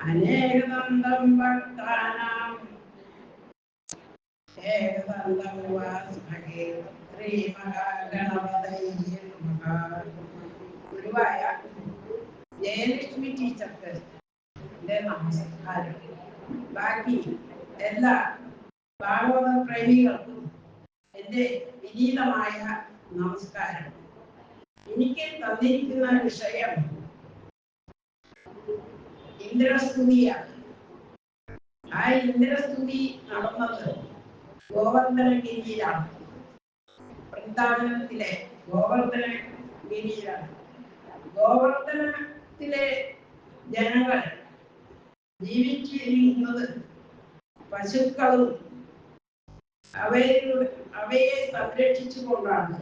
അനേകദന്തം ഭക്താനാം ഏകദന്തം വാസ്മഹേ ശ്രീമഹാഗണപതയേ നമഃ. ഗുരുവായ ജയലക്ഷ്മി ടീച്ചർക്ക് നമസ്കാരം. ബാക്കി എല്ലാ ഭാഗവത പ്രേമികൾക്കും എൻ്റെ വിനീതമായ നമസ്കാരം. എനിക്ക് തന്നിരിക്കുന്ന വിഷയം ഇന്ദ്രസ്തുതിയാണ്. ആ ഇന്ദ്രസ്തുതി നടന്നത് ഗോവർദ്ധനഗിരിയിലാണ്. വൃന്ദാവനത്തിലെ ഗോവർദ്ധനഗിരിയിലാണ്. ഗോവർദ്ധനത്തിലെ ജനങ്ങൾ ജീവിച്ചിരിക്കുന്നത് പശുക്കളും അവയെ സംരക്ഷിച്ചുകൊണ്ടാണ്.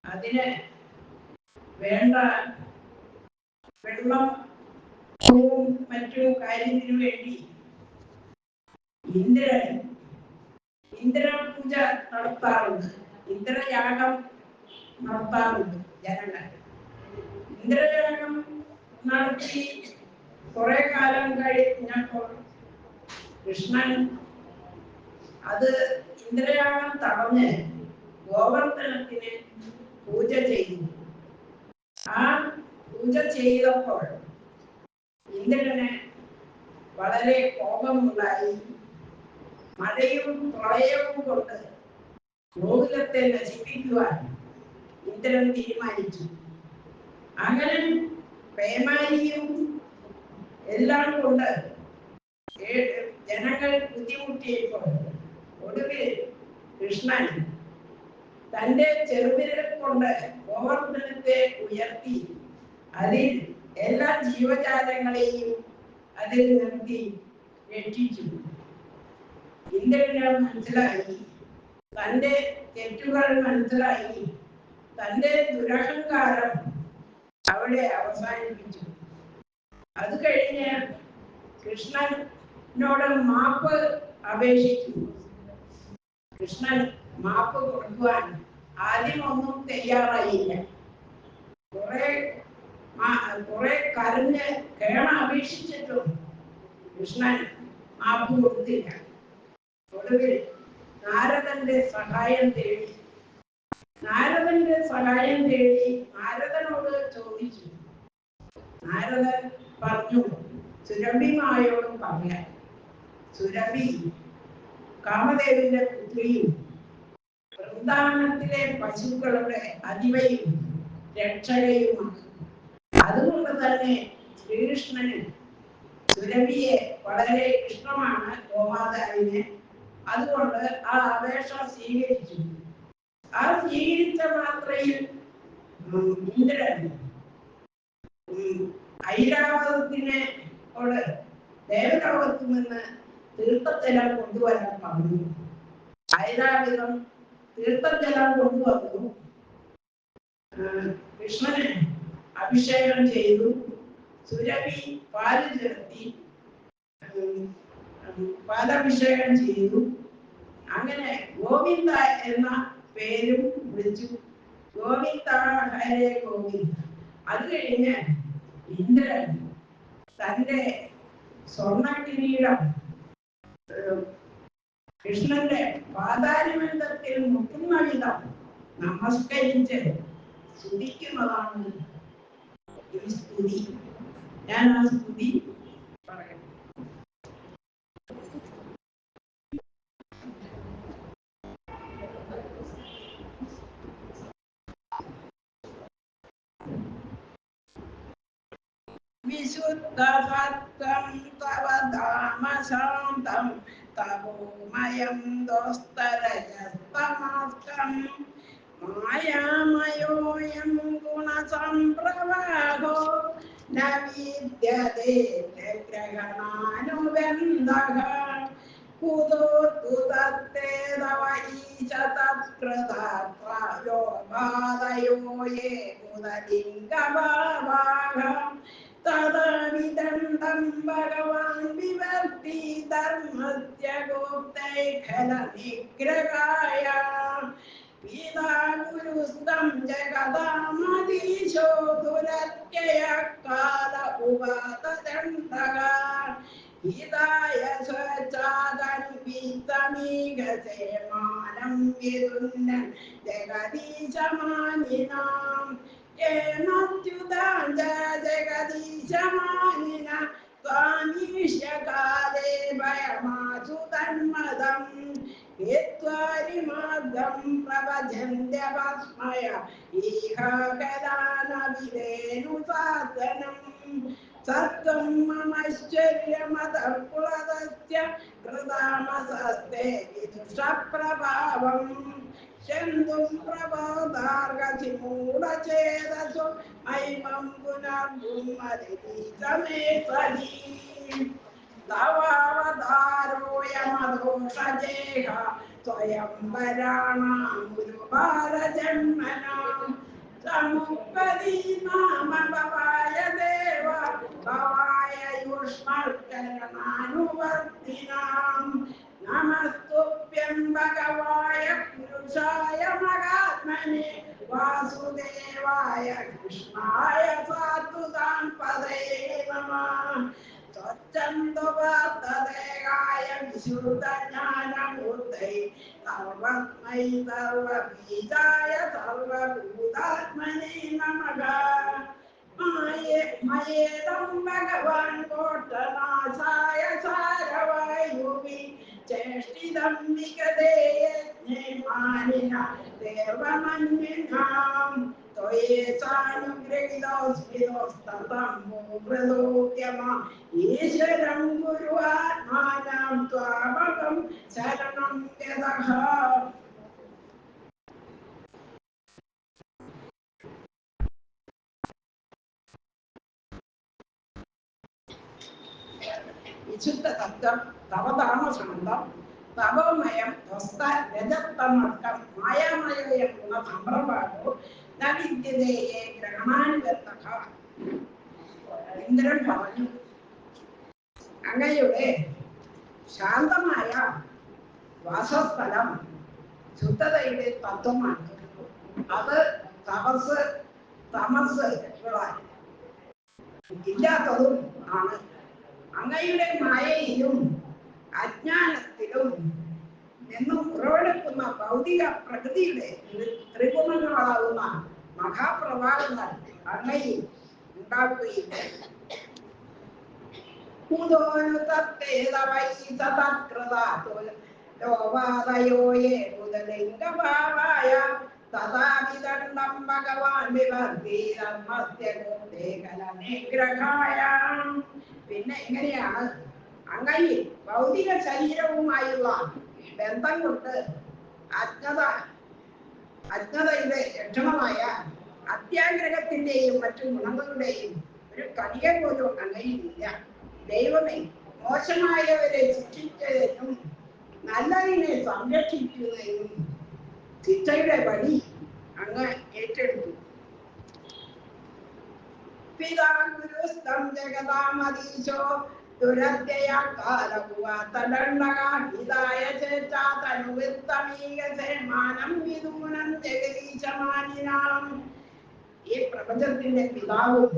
അതിന് വേണ്ട വെള്ളം മറ്റു കാര്യത്തിനു വേണ്ടി ഇന്ദ്രപൂജ നടത്താറുണ്ട്. ഇന്ദ്രയാഗം നടത്താറുണ്ട് ജനങ്ങൾ. ഇന്ദ്രയാഗം നടത്തി കുറെ കാലം കഴിഞ്ഞപ്പോൾ കൃഷ്ണൻ അത് ഇന്ദ്രയാഗം തടഞ്ഞ് ഗോവർദ്ധനത്തിന് പൂജ ചെയ്തു. ആ പൂജ ചെയ്തപ്പോൾ ഇന്ദ്രന് വളരെ കോപമുണ്ടായി. മഴയും പ്രളയവും കൊണ്ട് ഗോകുലത്തെ നശിപ്പിക്കുവാൻ ഇന്ദ്രൻ തീരുമാനിച്ചു. അങ്ങനെ പേമാരിയും എല്ലാം കൊണ്ട് ജനങ്ങൾ ബുദ്ധിമുട്ടിയപ്പോൾ ഒടുവിൽ കൃഷ്ണൻ തൻ്റെ ചെറുവിരൽ കൊണ്ട് ഗോവർദ്ധനത്തെ ഉയർത്തി അതിൽ എല്ലാ ജീവജാലങ്ങളെയും അതിൽ നിർത്തി രക്ഷിച്ചു. ഇന്ദ്രന് മനസ്സിലായി, തൻ്റെ തെറ്റുകൾ മനസ്സിലായി, തൻ്റെ ദുരഹങ്കാരം അവിടെ അവസാനിപ്പിച്ചു. അത് കഴിഞ്ഞ് കൃഷ്ണനോട് മാപ്പ് അപേക്ഷിച്ചു. കൃഷ്ണൻ മാപ്പ് കൊടുക്കുവാൻ ആദ്യമൊന്നും തയ്യാറായില്ല. കുറെ കരഞ്ഞ് അപേക്ഷിച്ചിട്ടും കൃഷ്ണൻ മാപ്പ് കൊടുത്തില്ല. ഒടുവിൽ നാരദന്റെ സഹായം തേടി നാരദനോട് ചോദിച്ചു. നാരദൻ പറഞ്ഞു, സുരഭിമായോട് പറയാൻ. സുരഭി കാമദേവന്റെ പുത്രിയും വൃന്ദാവനത്തിലെ പശുക്കളുടെ അധിപയും രക്ഷകയുമാണ്. അതുകൊണ്ട് തന്നെ ശ്രീകൃഷ്ണന് സുരഭിയെ വളരെ ഇഷ്ടമാണ്, ഗോമാതാവിനെ. അതുകൊണ്ട് ആ അപേക്ഷ സ്വീകരിച്ചു. ആ സ്വീകരിച്ച മാത്രയിൽ ഇന്ദ്രൻ ഐരാവതത്തിനോട് ദേവലോകത്തു നിന്ന് തീർത്ഥജലം കൊണ്ടുവരാൻ പറഞ്ഞു. ഐരാവതം തീർത്ഥജലം കൊണ്ടുവന്നു. കൃഷ്ണന് അഭിഷേകം ചെയ്തു. സുരഭി പാല് ചേർത്തി പാലഭിഷേകം ചെയ്തു. അങ്ങനെ ഗോവിന്ദ എന്ന പേരും വിളിച്ചു. ഗോവിന്ദ ഹരേ ഗോവിന്ദ. അത് കഴിഞ്ഞ് ഇന്ദ്രൻ തൻ്റെ സ്വർണ്ണകിരീടം കൃഷ്ണന്റെ പാതാരബന്ധത്തിൽ മുട്ടുന്ന വിധം നമസ്കരിച്ച് സ്തുതിക്കുന്നതാണ് ഈ സ്തുതി. ഞാൻ ആ സ്തുതി പറയാം. വിശുദ്ധസത്വം തവ ധാമശാന്തം തപോമയം ദോസ്തരജസ്തമാസ്കം മായാമയോയം ഗുണസംപ്രവാഹോ ന വിദ്യതേ ഗ്രഹണാനുബന്ധഃ കുതോത്കുതത്തെ തവ ഈശ തത്കൃതാത്വായോ ബാധയോ യേ മുദലിംഗഭാവാഃ തദവിദണ്ഡം ഭഗവാൻ വിവർത്തി ധർമ്മസ്യ ഗോപ്തൈഖല നിഗ്രഹായ പിതാ ഗുരുസ്തം ജഗദാമദീ जगदीशमानिनां येनाच्युतां जगदीशमानिना त्वामीशकाले भयमासु तन्मदम् हेत्वारिमार्गं प्रभजन्त्यवस्मय इह कदानविधेनुसाधनम् सत्त्वं ममैश्वर्यमतः पुलदस्य कृतामसस्ते विदुषप्रभावम् शन्दुं प्रबोधार्गसिमूढचेतसो मयिमं पुनर्भुमदिनीतमे सदी तवावतारोऽयमदोषजेह स्वयंवराणां गुरुभारजन्मनां समुपदीनाम भवाय देव भवाय युष्मत्करणानुवर्तिनां नमस्तुभ्यं भगवाय पुरुषाय महात्मने वासुदेवाय कृष्णाय साधुतां पदये नमः स्वच्छन्दोपात्तदेहाय विशुद्धज्ञानमूर्तये सर्वस्मै सर्वबीजाय सर्वभूतात्मने नमः मयेदं भगवान् कोटनाशाय सारवायुवि चेष्टिदं विगते यज्ञे मानिना देवमन्विनां त्वयेषानुगृहीतोऽस्मि दोस्ततं प्रलोक्यमा ईश्वरं गुरुवात्मानं त्वामहं शरणं यतः വിശുദ്ധ തത്വം തവതാമസമന്തം തപോമയം ധ്വസ്ത രജത്തമർക്കം മായാമയ ഗുണ സമ്പ്രഭാവോ ന വിദ്യതയെ ഗ്രഹണാനുവർത്തക ഇന്ദ്രൻ പറഞ്ഞു അങ്ങയുടെ ശാന്തമായ വാസസ്ഥലം ശുദ്ധതയുടെ തത്വമാണ് അത് തപസ് തമസ്സുകളാൽ ഇല്ലാത്തതും ആണ് അങ്ങയുടെ മായയിലും അജ്ഞാനത്തിലും നിന്നും ഉറവെടുക്കുന്ന ഭൗതിക പ്രകൃതിയുടെ ത്രിഗുണങ്ങളാകുന്ന മഹാപ്രഭാവങ്ങൾ അങ്ങയിൽ ഉണ്ടാക്കുകയില്ല ലോപാതയോയെ മുതലിംഗഭാവായ തഥാവിദണ്ഡം ഭഗവാൻ വിവർത്തിഗ്രഹായ പിന്നെ എങ്ങനെയാണ് അങ്ങയിൽ ഭൗതിക ശരീരവുമായുള്ള ബന്ധം കൊണ്ട് അജ്ഞതയുടെ ലക്ഷണമായ അത്യാഗ്രഹത്തിന്റെയും മറ്റു ഗുണങ്ങളുടെയും ഒരു കണിക പോലും അങ്ങയിലില്ല ദൈവമേ മോശമായവരെ ശിക്ഷിച്ചതിനും നല്ലതിനെ സംരക്ഷിക്കുന്നതിനും ശിക്ഷയുടെ വഴി അങ്ങ് ഏറ്റെടുത്തു പിതാ ഗുരുസ്തം ജഗതാമതീശോ ദുരത്യയാകാലകുവാതദണ്ഡകാഹിതായ ചേച്ചാതനുവിത്തമീകസേമാനം വിദൂനം ജഗദീശമാനിനാം ഈ പ്രപഞ്ചത്തിന്റെ പിതാവും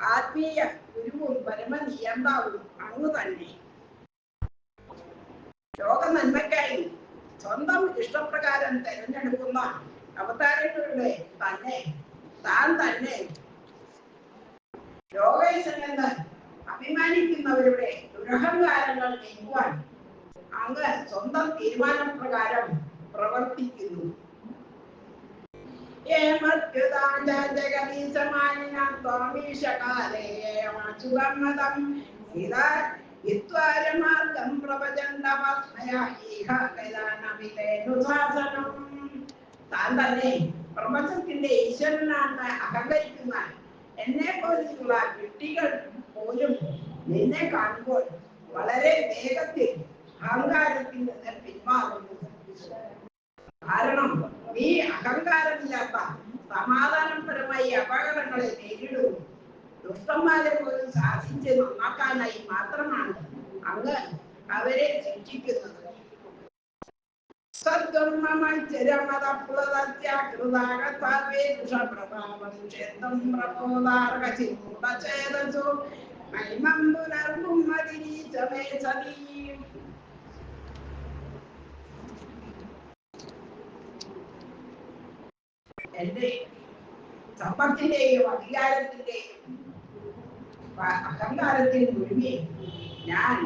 ആത്മീയ ഗുരുവും പരമനിയന്താവും അങ്ങ് തന്നെ ലോക നന്മയ്ക്കായി സ്വന്തം ഇഷ്ടപ്രകാരം തെരഞ്ഞെടുക്കുന്ന അവതാരങ്ങളുടെ താൻ തന്നെ ലോകേശനെന്ന് അഭിമാനിക്കുന്നവരുടെ ദുരഹങ്കാരങ്ങൾ നീക്കുവാൻ അങ്ങ് സ്വന്തം തീരുമാനപ്രകാരം പ്രവർത്തിക്കുന്നു താൻ തന്നെ പ്രപഞ്ചത്തിന്റെ ഈശ്വരനാണ് അഹങ്കരിക്കുന്ന എന്നെ പോലെയുള്ള കുട്ടികൾ പോലും നിന്നെ കാണുമ്പോൾ വളരെ വേഗത്തിൽ അഹങ്കാരത്തിൽ നിന്ന് പിന്മാറുന്നു കാരണം നീ അഹങ്കാരമില്ലാത്ത സമാധാനപരമായി അപകടങ്ങളെ നേരിടുന്നു ദുഷ്ടന്മാരെ പോലും സാധിച്ച് നന്നാക്കാനായി മാത്രമാണ് അങ്ങ് അവരെ ശിക്ഷിക്കുന്നത് എന്റെ സമ്പത്തിന്റെയും അധികാരത്തിന്റെയും അഹങ്കാരത്തിൽ മുഴുകി ഞാൻ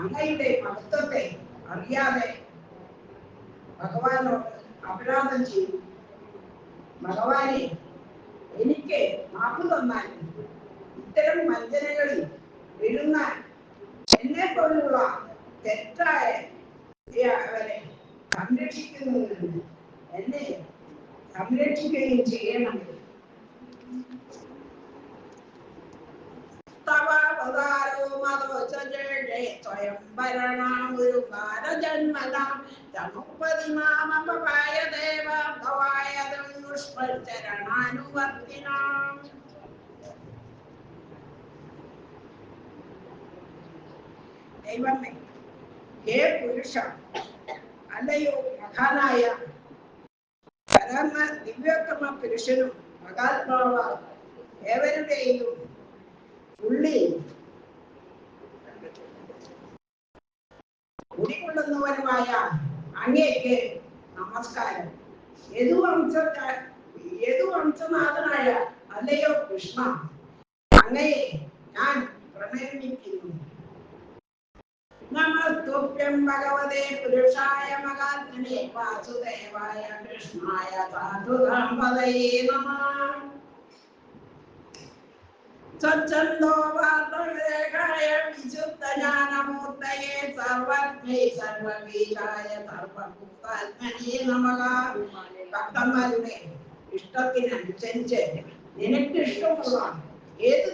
അങ്ങയുടെ മഹത്വത്തെ അറിയാതെ ഭഗവാനോട് അപരാധം ചെയ്തു. ഭഗവാനെ, എനിക്ക് മാപ്പ് തന്നാൽ ഇത്തരം വഞ്ചനകളിൽ വീഴുന്നാൽ എന്നെ പോലുള്ള തെറ്റായവരെ സംരക്ഷിക്കുന്നതിന് എന്നെ സംരക്ഷിക്കുകയും ചെയ്യണം. തവാവതാരോ മതോചജേ സ്വയംവരണാം ഒരു ഭാരജന്മനാം തമുപതിമാമപവായ ദേവ ഭവായ ദുഷ്പചരണാനുവർത്തിനാം. ദൈവമേ, ഹേ പുരുഷ, അല്ലയോ മഹാനായ പരമ ദിവ്യോത്തമ പുരുഷനും മഹാത്മാവ ഏവരുടെയും ഉള്ളിൽ കുടികൊള്ളുന്നവനുമായ അങ്ങേക്ക് നമസ്കാരം. യദുവംശനാഥനായ അല്ലയോ കൃഷ്ണ, അങ്ങയെ ഞാൻ പ്രണമിക്കുന്നു. നമസ്തുഭ്യം ഭഗവതേ പുരുഷായ മഹാത്മനെ വാസുദേവായ കൃഷ്ണായ സാധുദാംപതയേ നമഃ. സച്ഛന്തോ വാർത്തവിവേകായ വിശുദ്ധജ്ഞാനമൂർത്തയേ സർവജ്ഞേ സർവബീജായ സർവഭൂതാത്മനേ നമഃ. ഭക്തന്മാരുടെ ഇഷ്ടത്തിനനുസരിച്ച് നിനക്ക് ഇഷ്ടമുള്ള ഏത്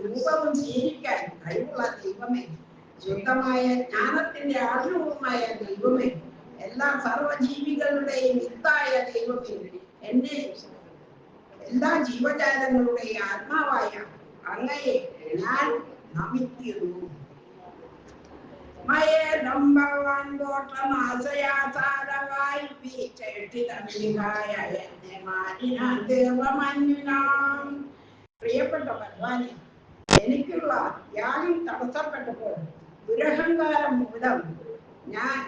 രൂപവും സ്വീകരിക്കാൻ കഴിവുള്ള ദൈവമേ, ശുദ്ധമായ ജ്ഞാനത്തിന്റെ ആഗ്രഹവുമായ ദൈവമേ, എല്ലാ സർവജീവികളുടെയും വിത്തായ ദൈവമേ, എന്നെ എല്ലാ ജീവജാലങ്ങളുടെയും ആത്മാവായ അങ്ങയെ ഞാൻ നമിക്കുന്നു. മയേദം ഭഗവാൻ ഗോത്രനാശയാചാരവായി വീചേഷ്ടിതമികായ എന്നെ മാനിനാം ദേവമന്യുനാം. പ്രിയപ്പെട്ട ഭഗവാനെ, എനിക്കുള്ള യാഗം തടസ്സപ്പെട്ടപ്പോൾ ദുരഹങ്കാരം മൂലം ഞാൻ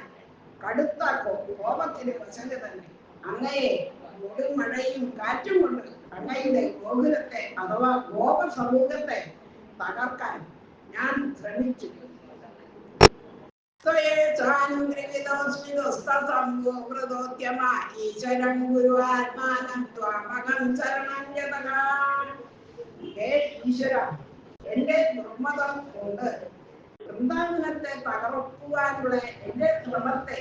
കടുത്ത കോപത്തിന് വശം തന്നെ അങ്ങയെ കൊടുമഴയും കാറ്റും കൊണ്ട് അങ്ങയുടെ ഗോകുലത്തെ അഥവാ ഗോപ സമൂഹത്തെ തകർക്കാൻ ഞാൻ ശ്രമിച്ചു. ഈശ്വരം ഗുരുവാത്മാനം ത്വാമഹം ശരണം യതകാം. ഹേ ഈശ്വര, എന്റെ നിർമ്മതം കൊണ്ട് വൃന്ദാവനത്തെ തകർക്കുവാനുള്ള എന്റെ ശ്രമത്തെ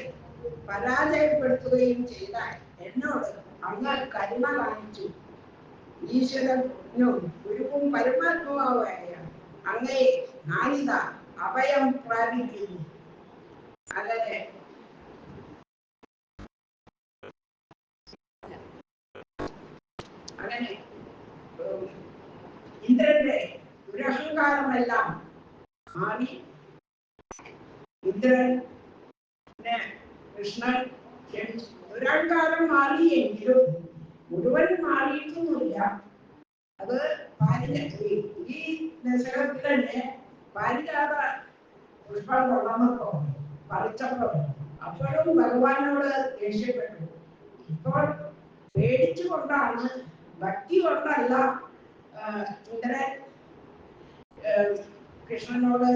പരാജയപ്പെടുത്തുകയും ചെയ്താൽ എന്നോട് അങ്ങ് കരുണ കാണിച്ചു. ഈശ്വരനും ഗുരുവും പരമാത്മാവായ അങ്ങയെ നാളിത അഭയം പ്രാപിക്കുന്നു. അങ്ങനെ ഇന്ദ്രന്റെ ദുരഹങ്കാരമെല്ലാം മാറി ഇന്ദ്രനെ കൃഷ്ണൻ ക്ഷണിച്ചു. ദുരഹങ്കാരം മാറിയെങ്കിലും മുഴുവൻ മാറിയിട്ടൊന്നുമില്ല. അത് ഈ ദശകത്തിൽ തന്നെ പാരിജാത പുഷ്പം കൊള്ളാമപ്പോ പറിച്ചപ്പോ അപ്പോഴും ഭഗവാനോട് ദേഷ്യപ്പെട്ടു. ഇപ്പോൾ പേടിച്ചുകൊണ്ടാണ്, ഭക്തി കൊണ്ടല്ല ഇന്ദ്രൻ കൃഷ്ണനോട്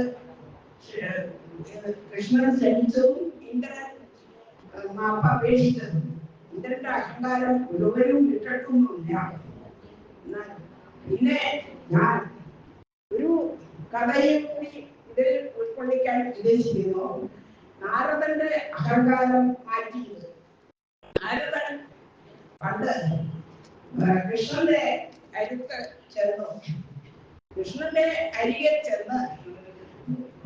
കൃഷ്ണൻ ക്ഷണിച്ചതും ഇന്ദ്രൻ മാപ്പ് അപേക്ഷിച്ചതും. ഇന്ദ്രന്റെ അഹങ്കാരം മുഴുവനും വിട്ടിട്ടൊന്നുമില്ല. പിന്നെ ഞാൻ ഒരു കഥയെ കൂടി ഇതിൽ ഉൾക്കൊള്ളിക്കാൻ ഉദ്ദേശിക്കുന്നു. നാരദന്റെ അഹങ്കാരം മാറ്റിയത്. നാരദൻ പണ്ട് കൃഷ്ണന്റെ അടുത്ത് ചെന്നു. കൃഷ്ണന്റെ അരികെ ചെന്ന്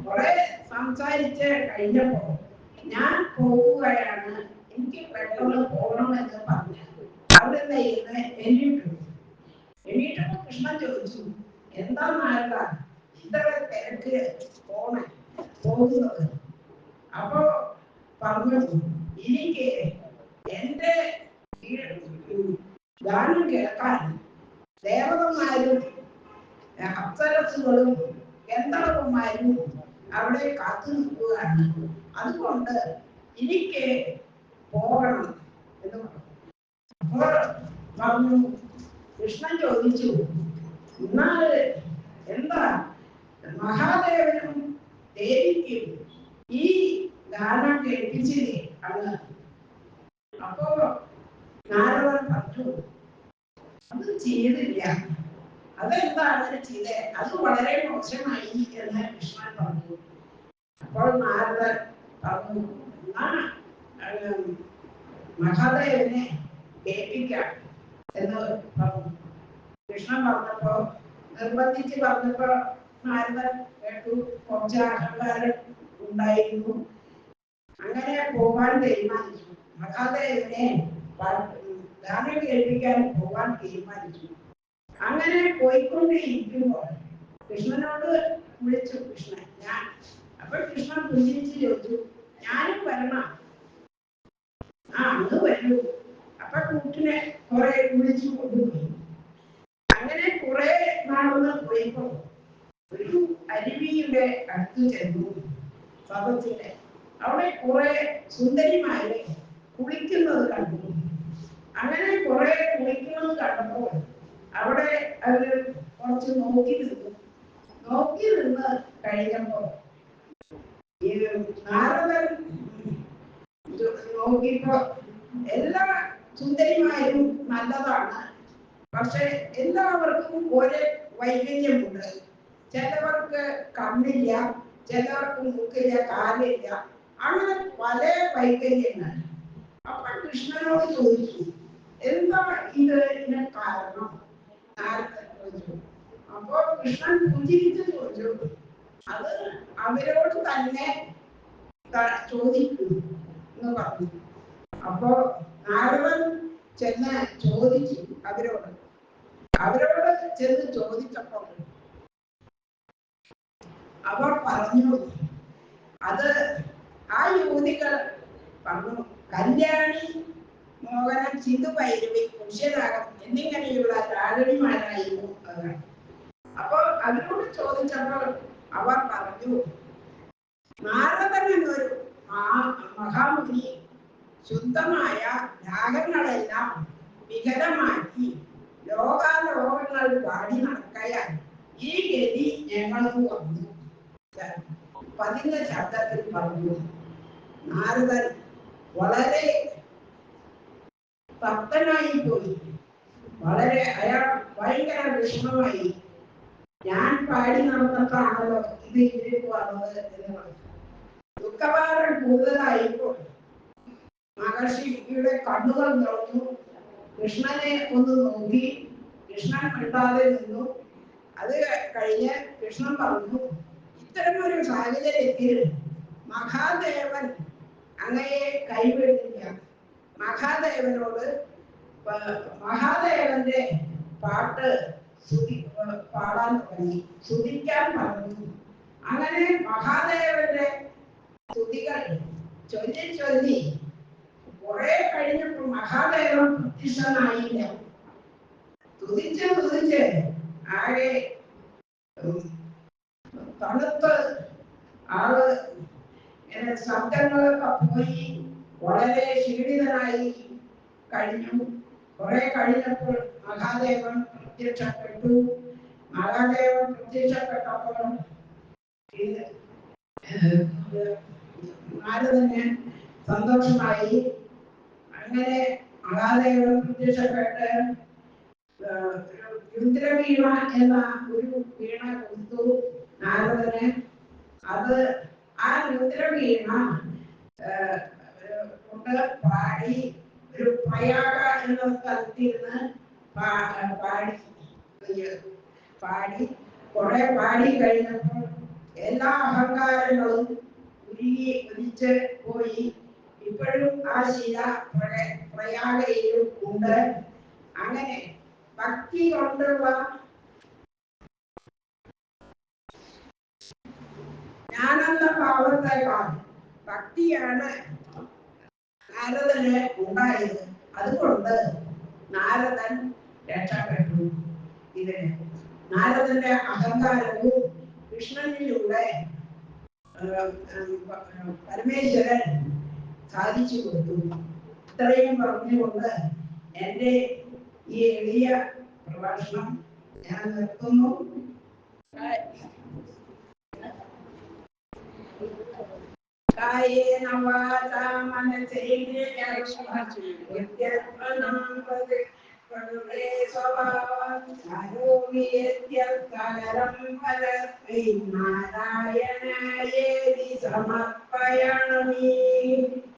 കുറെ സംസാരിച്ച് കഴിഞ്ഞപ്പോ ഞാൻ പോവുകയാണ്, എനിക്ക് പെട്ടെന്ന് പോകണമെന്ന് പറഞ്ഞു അവിടെ നിന്ന് എണീറ്റു. എണീറ്റപ്പോ കൃഷ്ണൻ ചോദിച്ചു, എന്താ നാരദ ഇത്ര തിരക്ക് പോകുന്നത്? അപ്പോ പറഞ്ഞു, എനിക്ക് എന്റെ ഗാനം കേൾക്കാൻ ദേവതന്മാരും അപ്സരസുകളും ഗന്ധർവന്മാരും അവിടെ കാത്തു നിൽക്കുകയാണ്. അതുകൊണ്ട് എനിക്ക് പോകണം എന്ന് പറഞ്ഞു. അപ്പോൾ പറഞ്ഞു, കൃഷ്ണൻ ചോദിച്ചു, എന്നാൽ എന്താ മഹാദേവനും ദേവിക്കും ഈ ഗാനം കേൾപ്പിച്ചില്ലേ അങ്ങ്? അപ്പോ നാരദൻ പറഞ്ഞു, അത് ചെയ്തില്ല. അതെന്താണ് ചെയ്തേ? അത് വളരെ മോശമായി എന്ന് കൃഷ്ണൻ പറഞ്ഞു. അപ്പോൾ നാരദൻ പറഞ്ഞു, മഹാദേവനെ കേൾപ്പിക്കാം എന്ന് പറഞ്ഞു. കൃഷ്ണൻ പറഞ്ഞപ്പോ, നിർബന്ധിച്ച് പറഞ്ഞപ്പോ നാരദൻ കേട്ടു. കുറച്ച് അഹങ്കാരം ഉണ്ടായിരുന്നു. അങ്ങനെ പോകാൻ തീരുമാനിച്ചു. മഹാദേവനെ ഗാനം കേൾപ്പിക്കാൻ പോകാൻ തീരുമാനിച്ചു. അങ്ങനെ പോയിക്കൊണ്ടിരിക്കുമ്പോൾ കൃഷ്ണനോട് വിളിച്ചു കൃഷ്ണൻ. അപ്പോൾ കൃഷ്ണൻ പുഞ്ചിരിച്ച് ചോദിച്ചു, ഞാനും വരണം? അങ്ങ് വരൂ. അപ്പൊ കൂട്ടിനെ കുറെ വിളിച്ചു കൊണ്ടുപോയി. അങ്ങനെ കുറെ നാളൊന്ന് പോയപ്പോ ഒരു അരുവിയുടെ അടുത്ത് ചെന്നു. സദസ്സിന്റെ അവിടെ കുറെ സുന്ദരിമാരെ കുളിക്കുന്നത് കണ്ടു. അങ്ങനെ കുറെ കുളിക്കുന്നത് കണ്ടപ്പോൾ അവിടെ അവര് കുറച്ച് നോക്കി നിന്ന് കഴിഞ്ഞപ്പോ ഈ നാരദൻ നോക്കിയപ്പോ എല്ലാ സുന്ദരിമാരും നല്ലതാണ്. പക്ഷെ എല്ലാവർക്കും ഒരേ വൈകല്യമുണ്ട്. ചിലവർക്ക് കണ്ണില്ല, ചിലവർക്ക് മൂക്കില്ല, കാലില്ല, അങ്ങനെ പല വൈകല്യങ്ങൾ. അപ്പൊ കൃഷ്ണനോട് ചോദിച്ചു, എന്താ ഇതിന് കാരണം? അപ്പോ കൃഷ്ണൻ പുഞ്ചിരിച്ച് ചോദിച്ചു, അത് അവരോട് തന്നെ ചോദിക്കൂ എന്ന് പറഞ്ഞു. അപ്പോ നാരദൻ ചെന്ന് ചോദിച്ചു അവരോട് ചെന്ന് ചോദിച്ചപ്പോൾ അവർ പറഞ്ഞു, അത് ആ യുവതികൾ പറഞ്ഞു, കല്യാണി, മോഹനം, സിന്ധു ഭൈരവി, പുരുഷരാഗം എന്നിങ്ങനെയുള്ള രാഗണിമാരായിരുന്നു അവർ. അപ്പോൾ അവരോട് ചോദിച്ചപ്പോൾ അവർ പറഞ്ഞു, നാരദൻ എന്നൊരു മഹാമുനി ശുദ്ധമായ രാഗങ്ങളെല്ലാം വികലമാക്കി ലോകാലോകങ്ങൾ പാടി നടക്കയാൽ ഈ ഗതി ഞങ്ങൾക്ക് വന്നു. പതിഞ്ഞ ശബ്ദത്തിൽ പറഞ്ഞു. നാരദൻ വളരെ ഭക്തനായി പോയി. അയാൾ ഭയങ്കര വിഷമമായി. ഞാൻ പാടി നടന്നിട്ടാണല്ലോ ഇത് ഇതിലേക്ക് വന്നത് എന്ന് പറഞ്ഞു. ദുഃഖഭാരം കൂടുതലായപ്പോൾ മഹർഷിയുടെ കണ്ണുകൾ നിറഞ്ഞു. കൃഷ്ണനെ ഒന്ന് നോക്കി. കൃഷ്ണൻ മിണ്ടാതെ നിന്നു. അത് കഴിഞ്ഞ് കൃഷ്ണൻ പറഞ്ഞു, ഇത്തരമൊരു സാഹചര്യത്തിൽ മഹാദേവൻ അങ്ങയെ കൈവിടില്ല. മഹാദേവന്റെ പാട്ട് പാടാൻ തുടങ്ങി, സ്തുതിക്കാൻ പറഞ്ഞു. അങ്ങനെ മഹാദേവന്റെ സ്തുതികൾ ചൊല്ലി കുറെ കഴിഞ്ഞപ്പോൾ മഹാദേവൻ പ്രത്യക്ഷനായില്ല. തുതിച്ച് ആകെ തണുത്ത് ആള് ശബ്ദങ്ങളൊക്കെ പോയി വളരെ ക്ഷീണിതനായി കഴിഞ്ഞു. കുറെ കഴിഞ്ഞപ്പോൾ മഹാദേവൻ പ്രത്യക്ഷപ്പെട്ടു. മഹാദേവൻ പ്രത്യക്ഷപ്പെട്ടപ്പോൾ നാരദന് സന്തോഷമായി. അങ്ങനെ മഹാദേവൻ പ്രത്യക്ഷപ്പെട്ട് രുദ്രവീണ എന്ന ഒരു വീണ കൊടുത്തു നാരദന്. ആ രുദ്രവീണ കൊണ്ട് പാടി ഒരു പ്രയാഗ എന്ന സ്ഥലത്തിരുന്ന് പാടി കഴിഞ്ഞപ്പോൾ എല്ലാ അഹങ്കാരങ്ങളും ഒലിച്ച് പോയി. ഇപ്പോഴും ആ ശില പ്രയാഗയിലും ഉണ്ട്. അങ്ങനെ ഭക്തി കൊണ്ടുള്ള ജ്ഞാനെന്ന ഭാവത്തെക്കാൾ ഭക്തിയാണ് നാരദന് ഉണ്ടായത്. അതുകൊണ്ട് നാരദൻ രക്ഷപ്പെട്ടു. ഇതിന് നാരദന്റെ അഹങ്കാരവും കൃഷ്ണനിലൂടെ പരമേശ്വരൻ സാധിച്ചു കൊടുത്തു. ഇത്രയും പറഞ്ഞുകൊണ്ട് എന്റെ ഈ എളിയ പ്രഭാഷണം ഞാൻ നിർത്തുന്നു. കായേന വാചാ മനസേന്ദ്രിയർഷണം സ്വഭാവം കരോമി യദ്യത്കരം പരസ്മൈ നാരായണായേതി സമർപ്പയാമി.